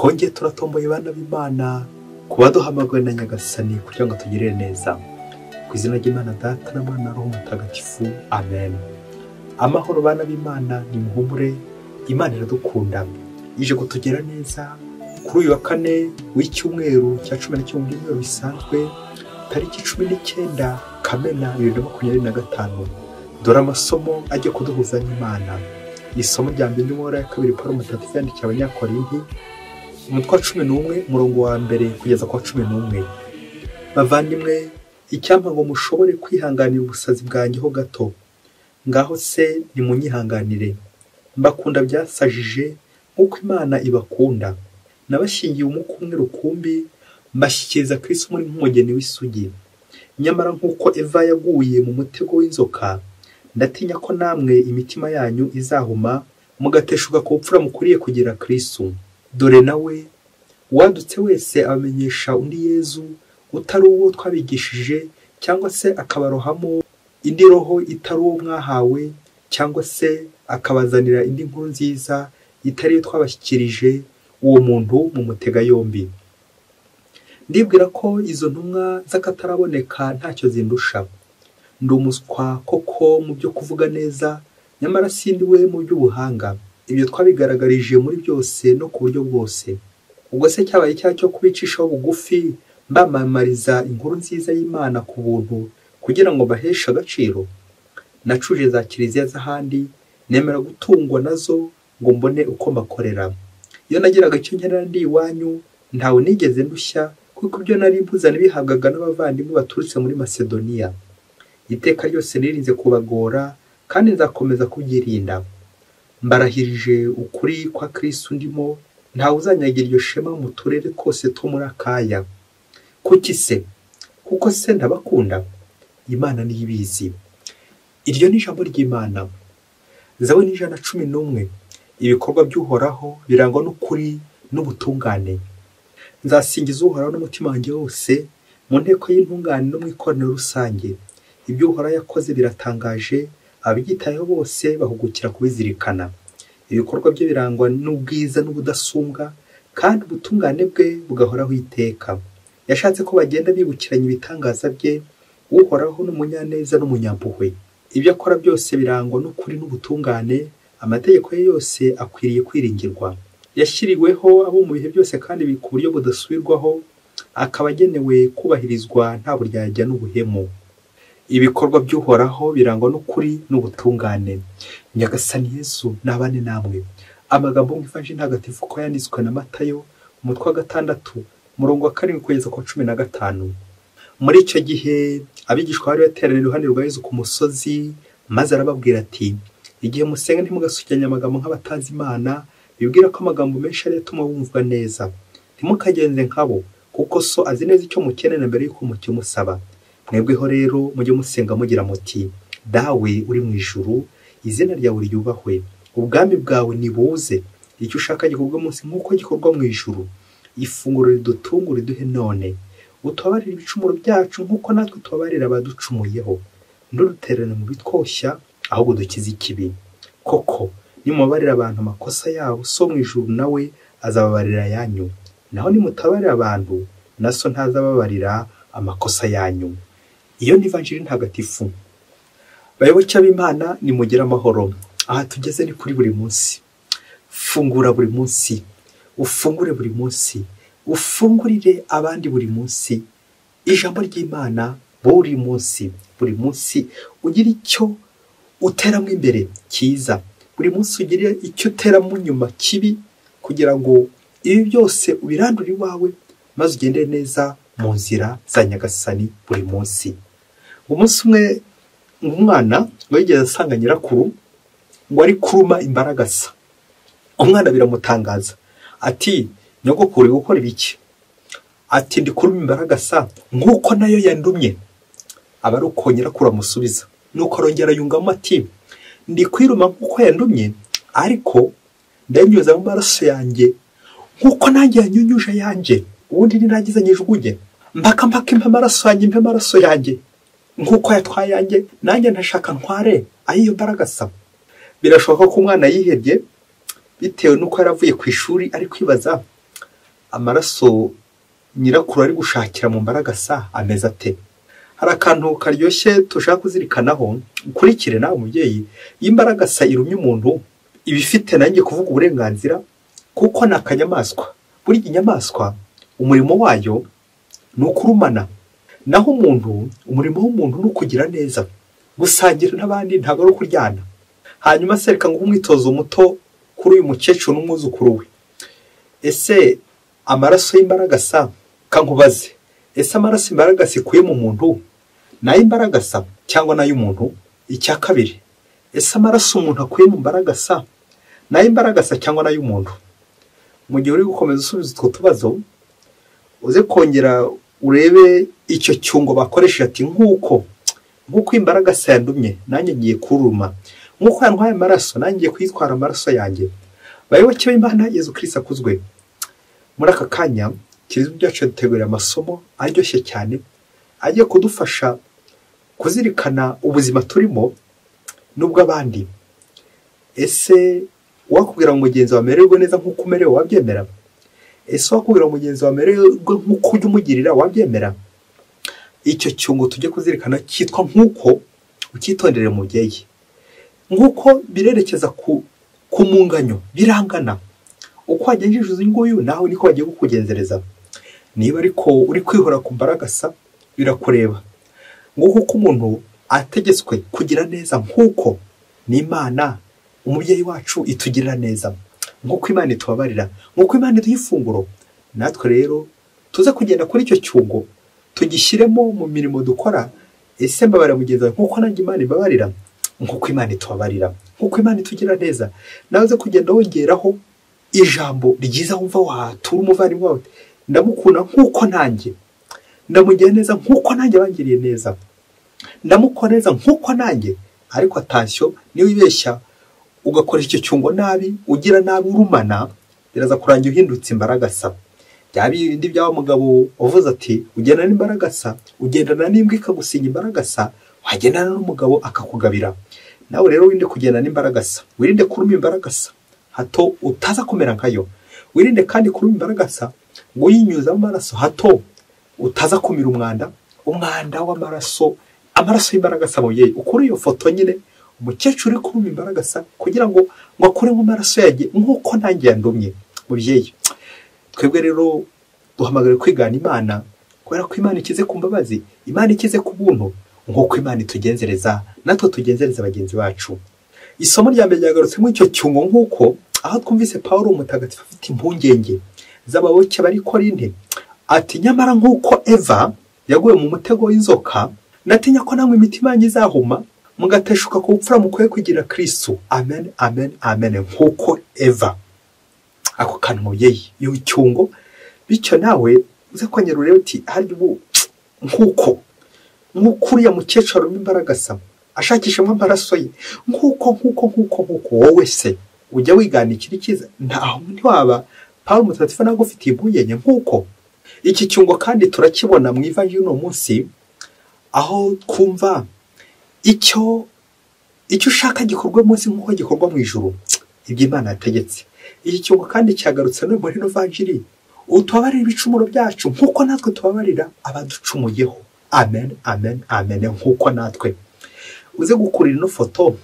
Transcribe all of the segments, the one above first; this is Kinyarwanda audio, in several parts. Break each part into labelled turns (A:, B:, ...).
A: twongeye turatomboye bana b'Imana kuba duhamagawe na Nyagasani kugira ngo tugire neza. Ku izina ry'Imana Data na Mwana na Roho Mutagatifu, amen. Amahoro bana b'Imana, nimuhumure, Imana iradukunda, ije kutugera neza kuri uyu wa kane w'icyumweru cya 11 mu byumweru bisanzwe, tariki 19 Kamena 2025. Dore amasomo ajya kuduhuza n'Imana. Isomo rya mbere n'umwora ya kabiri Paulo Mutagatifu yandikiye Abanyakorinti, umutwe wa 11 umurongo wa mbere kugeza kwa 11. Bavandimwe, icyampa ngo mushobore kwihanganira ubusazi bwanjye ho gato. Ngaho se nimunyihanganire. Mbakunda byasajije nk'uko Imana ibakunda. Nabashyingiye umwuka umwe rukumbi, mbashyikiriza Kristo muri nk'umugeni w'isugi. Nyamara nk'uko Eva yaguye mu mutego w'inzoka, ndatinya ko namwe imitima yanyu izahuma, mugateshuka ku bupfura mukuriye kugira Kristo. Dore nawe uwadutse wese abamenyesha undi Yezu utari uwo twabigishije, cyangwa se akabarohamo indi roho itari uwo mwahawe, cyangwa se akabazanira indi nkuru nziza itari yo twabashyikirije, uwo muntu mu mutega yombi. Ndibwira ko izo ntumwa z'akataraboneka ntacyo zindusha. Ndi umuswa koko mu byo kuvuga neza, nyamara sindi we mu by'ubuhanga. Ibyo twabigaragarije muri byose no ku buryo bwose. Ubwo se cyabaye icyaha cyo kubicishaho bugufi, mbamamariza inkuru nziza y'Imana ku buntu kugira ngo baheshe agaciro? Nacuje za kiliziya z'ahandi, nemera gutungwa nazo ngo mbone uko mbakorera. Iyo nagiraga icyo nkenera ndi iwanyu, ntawe nigeze ndushya, kuko ibyo nari mpuza nibihabwaga n'abavandimwe baturutse muri Masedoniya. Iteka ryose nirinze kubagora, kandi nzakomeza kubyirinda. Mbarahirije ukuri kwa Kristo ndimo, ntawe uzanyagira iryo shema mu turere kose two muri Akaya. Kuki se? Kuko se ndabakunda? Imana niyo ibizi. Iryo ni ijambo ry'Imana. Zaburi 111. Ibikorwa by'Uhoraho birangwa n'ukuri n'ubutungane. Nzasingiza Uhoraho n'umutima wanjye wose, mu nteko y'intungane no mu ikoraniro rusange. Ibyo Uhoraho yakoze biratangaje, ababyitayeho bose bahugukira kubizirikana. Ibikorwa bye birangwa n'ubwiza n'ubudasumbwa, kandi ubutungane bwe bugahoraho iteka. Yashatse ko bagenda bibukiranya ibitangaza bye. Uhoraho n'umunyaneza n'umunyampuhwe. Ibyo akora byose birangwa n'ukuri n'ubutungane, amategeko ye yose akwiriye kwiringirwa. Yashyiriweho abo mu bihe byose kandi ku buryo budasubirwaho, akaba agenewe kubahirizwa nta buryarya n'ubuhemu. Ibikorwa by'Uhoraho birangwa n'ukuri n'ubutungane. Nyagasani Yesu nabane namwe. Amagambo mu Ivanjili ntagatifu ko yanditswe na Matayo, umutwe wa 6 umurongo wa 7 kugeza kwa 15. Muri icyo gihe abigishwa bari bateraniye iruhande rwa Yesu ku musozi, maze arababwira ati, igihe musenga ntimugasukiranye amagambo nk'abatazi Imana, bibwira ko amagambo menshi ari atuma bumvwa neza. Ntimukagenze nkabo, kuko so azi neza icyo mukenera mbere y'uko mukimusaba. Mwebweho rero mujye musenga mugira muti, dawe uri mu ijuru, izina ryawe ryubahwe, ubwami bwawe nibuze, icyo ushaka gikorwa munsi nk'uko gikorwa mu ijuru. Ifunguro ridutungura riduhe none, utubabarire ibicumuro byacu nk'uko natwe tubabarira abaducumuyeho, ntudutererane mu bitwoshya, ahubwo dukize ikibi. Koko nimubabarira abantu amakosa yabo, so mu ijuru nawe azababarira yanyu. Naho nimutabarira abantu, na so ntazababarira amakosa yanyu. Iyo ni Ivanjili ntagatifu. Bayoboke b'Imana, nimugire amahoro. Aha tugeze ni kuri buri munsi. Fungura buri munsi, ufungure buri munsi, ufungurire abandi buri munsi. Ijambo ry'Imana buri munsi, buri munsi ugira icyo uteramo imbere cyiza, buri munsi ugira icyo uteramo nyuma kibi, kugira ngo ibi byose ubirandure iwawe, maze ugende neza mu nzira za Nyagasani buri munsi. Umunsi umwe umwana wigeze asanga nyirakuru ngo ari kuruma imbaragasa. Umwana biramutangaza, ati, nyogokuru gukora ibiki? Ati, ndi kuruma imbaragasa nk'uko nayo yandumye. Aba ari uko nyirakuru amusubiza. Nuko arongera yungamo ati, ndi kwiruma nk'uko yandumye, ariko ndanyuza mu maraso yanjye nk'uko nanjye yanyunyuje yanjye. Ubundi niragiza nyijugunye, mpaka impe amaraso yanjye nk'uko yatwaye yanjye, nanjye ntashaka ntware ayiyo mbaragasa. Birashoboka ko umwana yihebye bitewe nuko yaravuye ku ishuri ari kwibaza, amaraso nyirakuru ari gushakira mu mbaragasa ameze ate? Hari akantu karyoshye tushaka kuzirikanaho, ukurikire nawe umubyeyi. Iyo imbaragasa irumye umuntu iba ifite nanjye kuvuga uburenganzira, kuko ni akanyamaswa. Buri inyamaswa umurimo wayo ni ukurumana, naho umuntu umurimo w'umuntu ni ukugira neza, gusangira n'abandi, ntabwo ari ukuryana. Hanyuma se reka nguhe umwitozo muto kuri uyu mukecuru n'umwuzukuru we. Ese amaraso y'imbaragasa, kankubaze, ese amaraso imbaragasa ikuye mu muntu ni ay'imbaragasa cyangwa n'ay'umuntu? Icya kabiri, ese amaraso umuntu akuye mu mbaragasa ni ay'imbaragasa cyangwa n'ay'umuntu? Mu gihe uri gukomeza usubiza utwo tubazo, uze kongera urebe icyo cyungo bakoresheje ati nk'uko imbaragasa yandumye nanjye ngiye kuruma, nk'uko yantwaye amaraso nanjye ngiye kwitwara amaraso yanjye. Bayoboke b'Imana, Yezu Kristo akuzwe. Muri aka kanya Kiliziya byacu dutegurira amasomo aryoshye cyane agiye kudufasha kuzirikana ubuzima turimo n'ubw'abandi. Ese wakubwira ngo mugenzi wawe amererwe neza nk'uko umerewe, wabyemera? Ese wakubwira ngo mugenzi wawe amererwe nk'uko ujya umugirira, wabyemera? Icyo cyungo tujye kuzirikana cyitwa nk'uko. Ucyitondere mubyeyi, nk'uko birerekeza ku munganyo, birangana. Uko wagenjeje uyu nguyu nawe niko wagiye kukugenzereza. Niba ariko uri kwihora ku mbaragasa birakureba. Nk'uko umuntu ategetswe kugira neza, nk'uko n'Imana umubyeyi wacu itugirira neza, nk'uko Imana itubabarira, nk'uko Imana iduha ifunguro, natwe rero tuze kugenda kuri icyo cyungo tugishyiremo mu mirimo dukora. Ese mbabarira mugenzi wawe nk'uko nanjye Imana ibabarira, nk'uko Imana itubabarira, nk'uko Imana itugira neza. Nawe uze kugenda wongeraho ijambo ryiza wumva watura umuvandimwe wawe, ndamukunda nk'uko nanjye, ndamugira neza nk'uko nanjye bangiriye neza, ndamukora neza nk'uko nanjye. Ariko attention, niba wibeshya ugakoresha icyo cyungo nabi, ugira nabi, urumana, biraza kurangira uhindutse imbaragasa. Bya bindi by'aho mugabo uvuze ati ugendana n'imbaragasa, ugendana n'imbwa ikagusinya imbaragasa, wagendana n'umugabo akakugabira. Nawe rero wirinde kugendana n'imbaragasa, wirinde kuruma imbaragasa hato utaza kumera nkayo. Wirinde kandi kuruma imbaragasa ngo yinyuza amaraso hato utaza kumira umwanda w'amaraso, amaraso y'imbaragasa. Mubyeyi, ukuri iyo foto nyine umukecuru uri kuruma imbaragasa kugira ngo akure mu maraso yagiye nk'uko nanjye yandumye. Mubyeyi, twebwe rero duhamagara kwigana Imana, kubera ko Imana ikize ku mbabazi, Imana ikize ku buntu, nk'uko Imana itugenzereza natwe tugenzereza bagenzi bacu. Isomo rya mbere ryagarutse mu icyo cyungo nk'uko, aho twumvise Pawulo umutagatifu afite impungenge z'ababoke bari Korinte, ati nyamara nk'uko Eva yaguye mu mutego w'inzoka, natinya ko namwe imitima yanyu izahuma mugateshuka ku bupfura mukwiye kugira Kristo. Amen, amen, amen. Nk'uko Eva. Ako kantu mubyeyi, iyo cyungo, bityo nawe uze kongera urebe uti hari ubu nk'uko uriya mukecuru w'imbaragasa ashakishamo amaraso ye, nk'uko wowe se ujya wigana ikiri cyiza, ntaho ntiwaba Pawulo mutagatifu ntabwo ufite impungenge nk'uko. Iki cyungo kandi turakibona mu ivanjiri uno munsi, aho twumva icyo ushaka gikorwa munsi nk'uko gikorwa mu ijuru, ibyo Imana yategetse. Iki cyungo kandi cyagarutse no muri Evanjiri, utubabarira ibicumuro byacu nk'uko natwe tubabarira abaducumuyeho. Amen, amen, amen. Nk'uko natwe uze gukurira ino foto,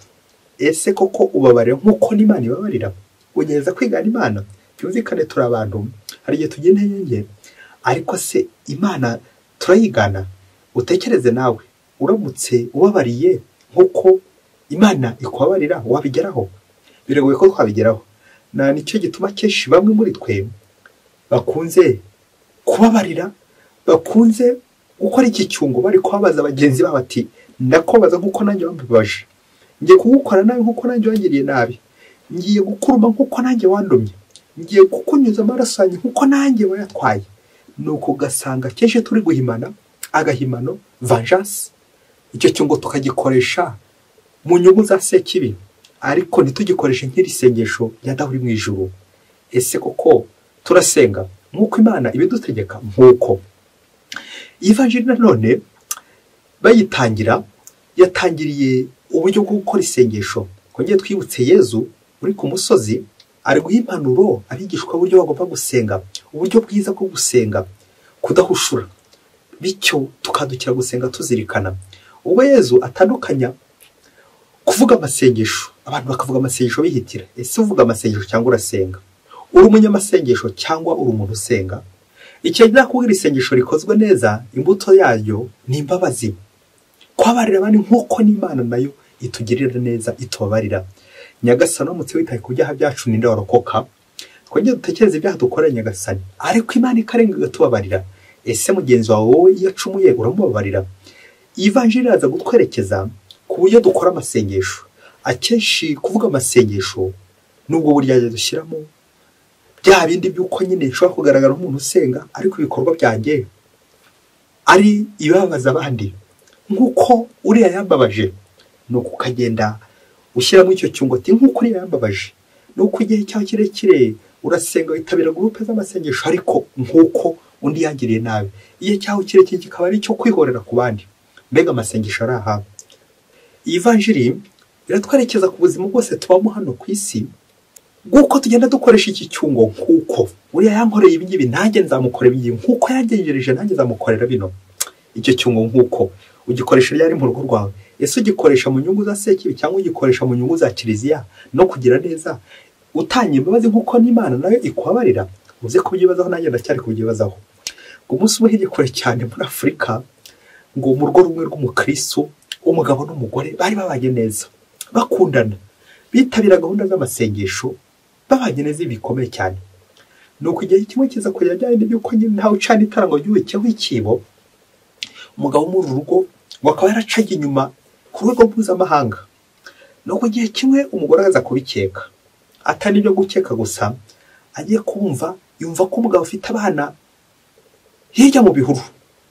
A: ese koko ubabarira nk'uko n'Imana ibabarira? Ugereza kwigana Imana. Byumvikane turi abantu, hari igihe tugenda yenge, ariko se Imana turayigana? Utekereze nawe, uramutse ubabariye nk'uko Imana ikubabarira, wabigeraho? Biragoye ko twabigeraho. Nicyo gituma kenshi bamwe muri twe bakunze kubabarira, bakunze gukora iki cyungo bari kubabaza bagenzi babo ati ndakubaza nk'uko nanjye wambibaje, ngiye kugukora nabi nk'uko nanjye wangiriye nabi, ngiye gukuruma nk'uko nanjye wandumye, ngiye kukunyuza amaraso yanjye nk'uko nanjye wayatwaye. Nuko ugasanga kenshi turi guhimana, agahimano, vengeance. Icyo cyungo tukagikoresha mu nyungu za sekibi, ariko ntitugikoreshe nk'iri sengesho rya Dawe uri mu ijuru. Ese koko turasenga nk'uko Imana ibidutegeka? Nk'uko Ivanjiri nanone bayitangira, yatangiriye uburyo bwo gukora isengesho. Kongeye twibutse Yezu uri ku musozi ari guha impanuro abigishwa uburyo bagomba gusenga, uburyo bwiza bwo gusenga, kudahushura, bityo tukadukira gusenga tuzirikana. Ubwo Yezu atandukanya kuvuga amasengesho, abantu bakavuga amasengesho bihitira. Ese uvuga amasengesho cyangwa urasenga? Uri umunyamasengesho cyangwa uri umuntu usenga? Icyo nakubwira, isengesho rikozwe neza imbuto yayo ni imbabazi, kwabarira abandi nk'uko n'Imana nayo itugirira neza itubabarira. Nyagasani umutse witaye ku byaha byacu ninde warokoka? Twongere dutekereze ibyaha dukoreye Nyagasani, ariko Imana ikarenga igatubabarira. Ese mugenzi wawe wowe iyo acumuye uramubabarira? Ivanjiri iraza gutwerekeza ku buryo dukora amasengesho. Akenshi kuvuga amasengesho nubwo burya dushyiramo bya bindi by'uko nyine nshobora kugaragara nk'umuntu usenga ariko ibikorwa byanjye ari ibibabaza abandi, nk'uko uriya yambabaje nuko ukagenda ushyiramo icyo cyungoti nk'uko uriya yambabaje, nuko igihe cyawe kirekire urasenga witabira gurupe z'amasengesho ariko nk'uko undi yangiriye nabi, igihe cyawe kirekire kikaba ari icyo kwihorera ku bandi. Mbega amasengesho ari aha. Iyi vanjiri iratwerekeza ku buzima bwose tubamo hano ku isi, nguko tugenda dukoresha iki cyungo, nk'uko uriya yankoreye ibi ngibi nanjye nzamukorera ibi, nk'uko yangenjereje nanjye nzamukorera bino. Icyo cyungo nk'uko ugikoresha ryari mu rugo rwawe? Ese ugikoresha mu nyungu za sekibi cyangwa ugikoresha mu nyungu za kiliziya no kugira neza, utanye imbabazi nk'uko n'Imana nayo ikubabarira? Uze kubyibazaho, nanjye ndacyari kubyibazaho. Ngo umunsi umwe hirya kure cyane muri Afurika, ngo mu rugo rumwe rw'umukristo, umugabo n'umugore bari babanye neza, bakundana, bitabira gahunda z'amasengesho, babanye neza bikomeye cyane. Nuko igihe kimwe kiza kugera bya bindi by'uko nyine ntawe ucana itara ngo ryubikeho ikibo, umugabo muri uru rugo ngo akaba yaracaga inyuma ku rwego mpuzamahanga. Nuko igihe kimwe umugore aza kubikeka, atari ibyo gukeka gusa, agiye kumva yumva ko umugabo afite abana hirya mu bihuru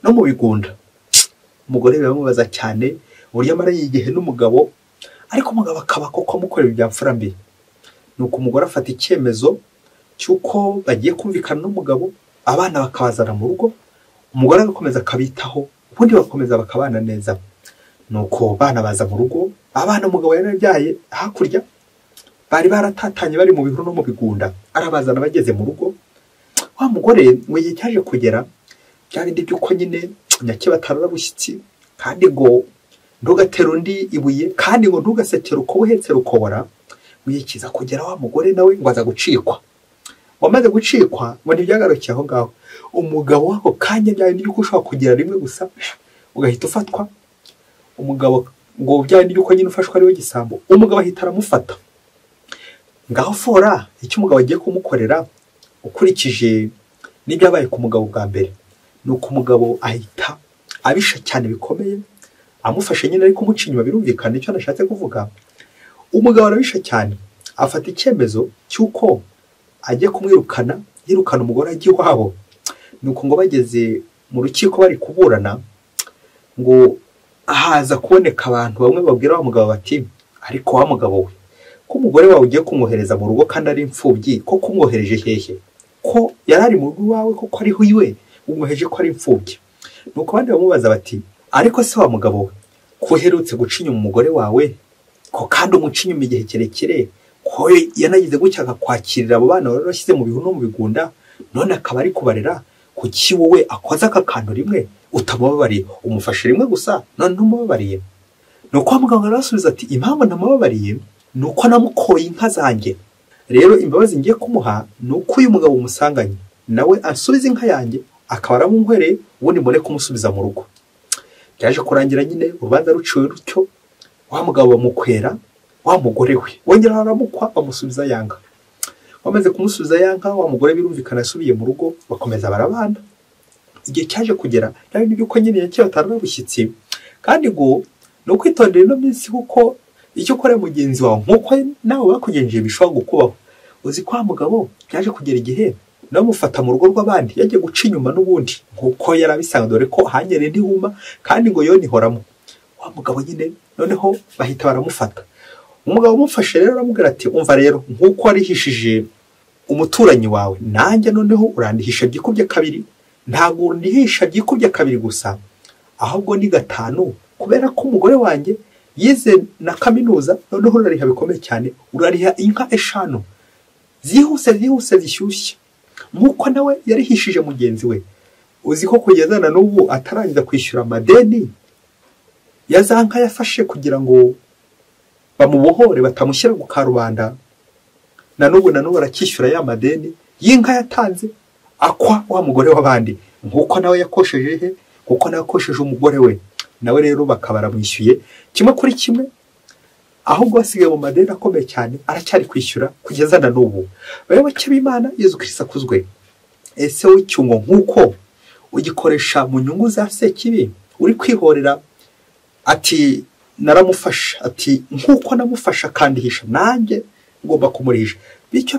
A: no mu bigunda. Umugore biramubaza cyane uburyo amara yigihe n'umugabo, ariko umugabo akaba koko amukorera ibya mfura mbi. Nuko umugore afata icyemezo cy'uko bagiye kumvikana n'umugabo, abana bakabazana mu rugo, umugore agakomeza akabitaho, ubundi bakomeza bakabana neza. Nuko bana baza mu rugo, abana umugabo yarabyaye hakurya bari baratatanye bari mu bihuru no mu bigunda, arabazana bageze mu rugo. Wa mugore ngo igihe cyaje kugera, bya bindi by'uko nyine nyakibatara bushyitsi, kandi ngo ntugatera undi ibuye, kandi ngo ntugasekere uko uhetse rukobora. Igihe kiza kugera, wa mugore nawe ngo aza gucikwa. Wamaze gucikwa ngo ntibyagarukiye aho ngaho, umugabo wako kanya bya bindi by'uko ushobora kugira rimwe gusa ugahita ufatwa. Umugabo ngo bya bindi by'uko nyine ufashwa ari we gisambo, umugabo ahita aramufata. Ngaho fora icyo umugabo agiye kumukorera ukurikije n'ibyabaye ku mugabo bwa mbere. Nuko umugabo ahita abisha cyane bikomeye, amufashe nyine ari kumuca inyuma, birumvikana icyo nashatse kuvuga. Umugabo arabisha cyane, afata icyemezo cy'uko agiye kumwirukana, yirukana umugore ajya iwabo. Nuko ngo bageze mu rukiko bari kuburana, ngo haza kuboneka abantu bamwe babwira wa mugabo bati, ariko wa mugabo we, ko umugore wawe ugiye kumwohereza mu rugo kandi ari imfubyi, ko kumwohereje hehe? Ko yari ari mu rugo iwawe, ko ariho iwe umwoheje ko ari imfubyi. Nuko abandi bamubaza bati, ariko se wa mugabo we, ko uherutse guca inyuma umugore wawe, ko kandi umuca inyuma igihe kirekire, ko yanagize gutya akakwakirira abo bana wari warashyize mu bihuru no mu bigunda, none akaba ari kubarera, kuki wowe akoze aka kantu rimwe utamubabariye? Umufashe rimwe gusa none ntumubabariye? Nuko muganga arasubiza ati, impamvu ntamubabariye nuko namukoye inka zanjye. Rero imbabazi ngiye kumuha nuko uyu mugabo umusanganye nawe asubiza inka yanjye, akaba aramunkwereye, ubundi mbone kumusubiza mu rugo. Byaje kurangira nyine urubanza ruciwe rutyo, wa mugabo bamukwera wa mugore we, wongera aramukwa bamusubiza yanga. Bamaze kumusubiza yanga, wa mugore birumvikana asubiye mu rugo, bakomeza barabana. Igihe cyaje kugera nawe nibyo nyine yakibatara bushyitsi, kandi ngo no kwitondera ino minsi, kuko icyo ukora mugenzi wawe nk'uko nawe bakugenjeje bishobora gukubaho. Uzi kwa mugabo byaje kugera igihe namufata mu rugo rw'abandi, yagiye guca inyuma n'ubundi nk'uko yarabisanga, dore ko hanyere ntihuma kandi ngo yo nihoramo. Wa mugabo nyine noneho bahita baramufata. Umugabo umufashe rero aramubwira ati, umva rero, nk'uko warihishije umuturanyi wawe, nanjye noneho urandihisha byikubye kabiri. Ntabwo ndihisha byikubye kabiri gusa, ahubwo ni 5, kubera ko umugore wanjye yize na kaminuza, noneho urariha bikomeye cyane, urariha inka 5. zihuse zishyushye nk'uko nawe yarihishije mugenzi we. Uzi ko kugezana n'ubu atarangiza kwishyura amadeni ya za nka yafashe kugira ngo bamubohore batamushyira ku karubanda, na n'ubu arakishyura ya madeni y'inka yatanze akwa wa mugore w'abandi, nk'uko nawe yakosheje he, kuko nawe yakosheje umugore we, nawe rero bakaba baramwishyuye kimwe kuri kimwe, ahubwo basigaye mu madeni akomeye cyane aracyari kwishyura kugeza na n'ubu. Bayoboke b'Imana, Yezu Kristo akuzwe. Ese w'icyungo nk'uko ugikoresha mu nyungu za sekibi, uri kwihorera ati naramufasha, ati nk'uko namufasha kandihisha nanjye ngomba kumurihisha, bityo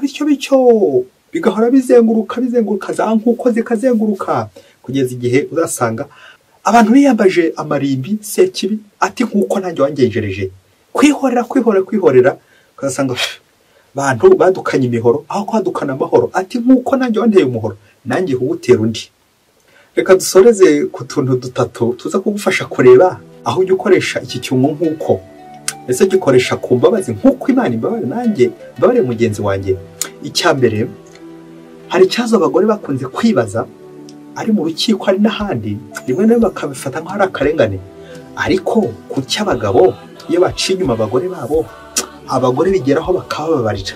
A: bigahora bizenguruka za nk'uko zikazenguruka kugeza igihe uzasanga abantu biyambaje amarimbi sekibi, ati nk'uko nanjye wangenjereje. Kwihorera ukazasanga abantu badukanye imihoro aho kwadukana amahoro, ati nk'uko nanjye wanteye umuhoro nanjye hugutera undi. Reka dusoreze ku tuntu dutatu tuza kugufasha kureba aho ujya ukoresha iki cyungo nk'uko. Ese gikoresha ku mbabazi nk'uko Imana imbabare nanjye mbabare mugenzi wanjye. Icya mbere, hari icyazo abagore bakunze kwibaza ari mu rukiko ari n'ahandi, rimwe na rimwe bakabifata nk'aho ari akarengane, ariko ku cy'abagabo iyo baciye inyuma abagore babo, abagore bigeraho bakababarira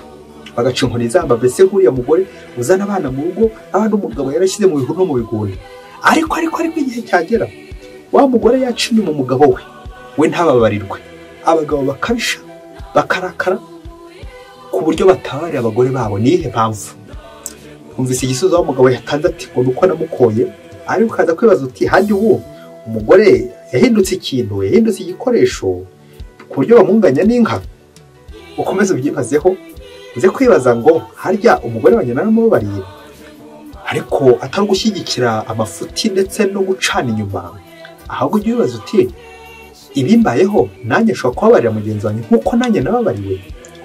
A: bagaca inkoni zamba, mbese nk'uriya mugore uzana abana mu rugo abandi umugabo yarashyize mu bihuru no mu bigunda, ariko igihe cyagera wa mugore yaca inyuma umugabo we ntababarirwe, abagabo bakabisha bakarakara ku buryo batabarira abagore babo. Nihe mpamvu? Umvise igisubizo w'umugabo yatanze ati ngo nuko namukoye, ariko ukaza kwibaza uti hajye ubu umugore yahindutse ikintu, yahindutse igikoresho ku buryo bamunganya n'inka. Ukomeze ubyibazeho, uze kwibaza ngo harya umugore wanjye naramubabariye, ariko atari gushyigikira amafuti ndetse no gucana inyuma, ahubwo ujye wibaza uti ibimbayeho nanjye nshobora kubabarira mugenzi wanjye nk'uko nanjye nababariwe.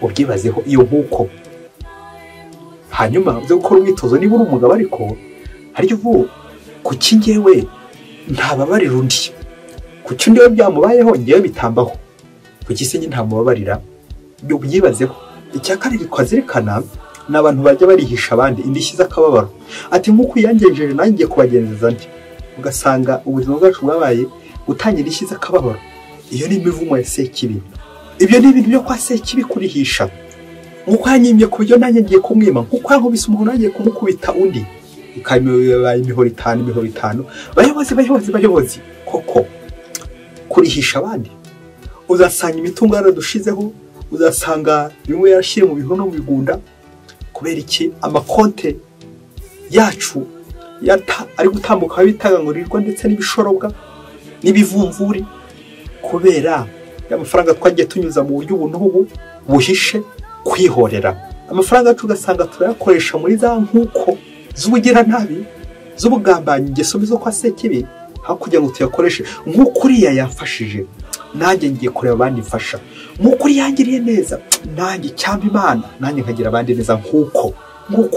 A: Ubyibazeho iyo nk'uko. Hanyuma uze gukora umwitozo niba uri umugabo, ariko harya ubu kuki njyewe ntababarira undi, kuki undi we byamubayeho njyewe bitambaho, kuki se njye ntamubabarira? Ubyibazeho. Icya kabiri twazirikana ni abantu bajya barihisha abandi indishyi z'akababaro, ati nk'uko uyangenjeje nanjye ngiye kubagenzeza nti, ugasanga ubuzima bwacu bwabaye gutangira indishyi z'akababaro. Iyo ni imivumo ya sekibi. Ibyo ni ibintu byo kwa sekibi kurihisha, nk'uko yanyimye ku buryo nanjye ngiye kumwima, nk'uko yankubise umuntu nanjye kumukubita undi, ikaba imihoro itanu. Bayobozi koko kurihisha abandi. Uzasanga imitungo yaradushizeho, uzasanga bimwe yarashyire mu bihuru no mu bigunda. Kubera iki? Amakonte yacu ari gutambuka bitagangurirwa ndetse n'ibishorobwa n'ibivumvuri, kubera amafaranga twagiye tunyuza mu buryo ubu buhishe. Kwihorera amafaranga yacu ugasanga turayakoresha muri za nk'uko z'ubugira nabi, z'ubugambanyi, ingeso mbi zo kwa sekibi, aho kugira ngo tuyakoreshe nk'uko uriya yafashije nanjye ngiye kureba abandi mfasha, nk'uko uriya yangiriye neza nanjye cyangwa Imana nanjye nkagira abandi neza nk'uko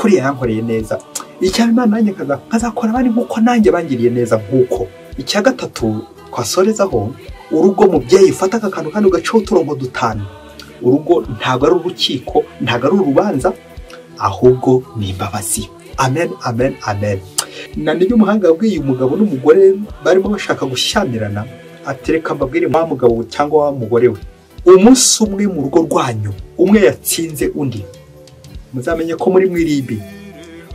A: uriya yankoreye neza, icyaba Imana nanjye nkazakora abandi nk'uko nanjye bangiriye neza nk'uko. Icya gatatu twasorezaho, urugo mubyeyi ufata aka kantu kandi ugacaho uturongo dutanu. Urugo ntabwo ari urukiko, ntabwo ari urubanza, ahubwo ni imbabazi. Amen. Na nibyo umuhanga yabwiye umugabo n'umugore barimo bashaka gushyamirana, atereka mbabwire wa mugabo cyangwa wa mugore we, umunsi umwe mu rugo rwanyu umwe yatsinze undi, muzamenye ko muri mwiribi,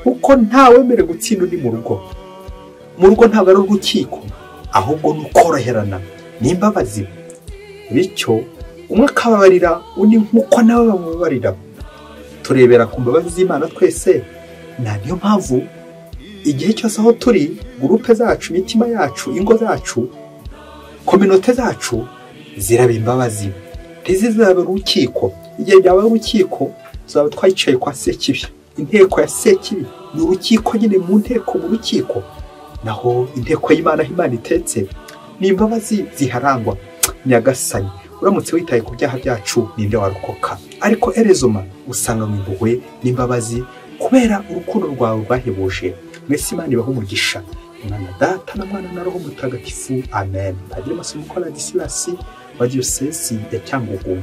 A: kuko ntawemere gutsinda undi mu rugo. Mu rugo ntabwo ari urukiko, ahubwo ni ukoroherana, ni imbabazi. Bityo umwe akababarira undi nk'uko nawe bamubabarira. Turebera ku mbabazi z'Imana twese. Niyo mpamvu igihe cyose aho turi, gurupe zacu, imitima yacu, ingo zacu, kominote zacu ziraba imbabazi, ntizizaba urukiko. Igihe byaba urukiko tuzaba twayicaye kwa sekibi. Inteko ya sekibi ni urukiko nyine, mu nteko mu rukiko. Naho inteko y'Imana aho Imana itetse ni imbabazi ziharangwa. Nyagasani, uramutse witaye ku byaha byacu ninde warokoka? Ariko erezoma usanga mu impuhwe n'imbabazi, kubera urukundo rwawe rwahebuje. Mwese Imana ibahe umugisha. Imana Data na Mwana na Roho Mutagatifu. Amen. Padiri Masomo Ladislas wa Diyosezi ya Cyangugu.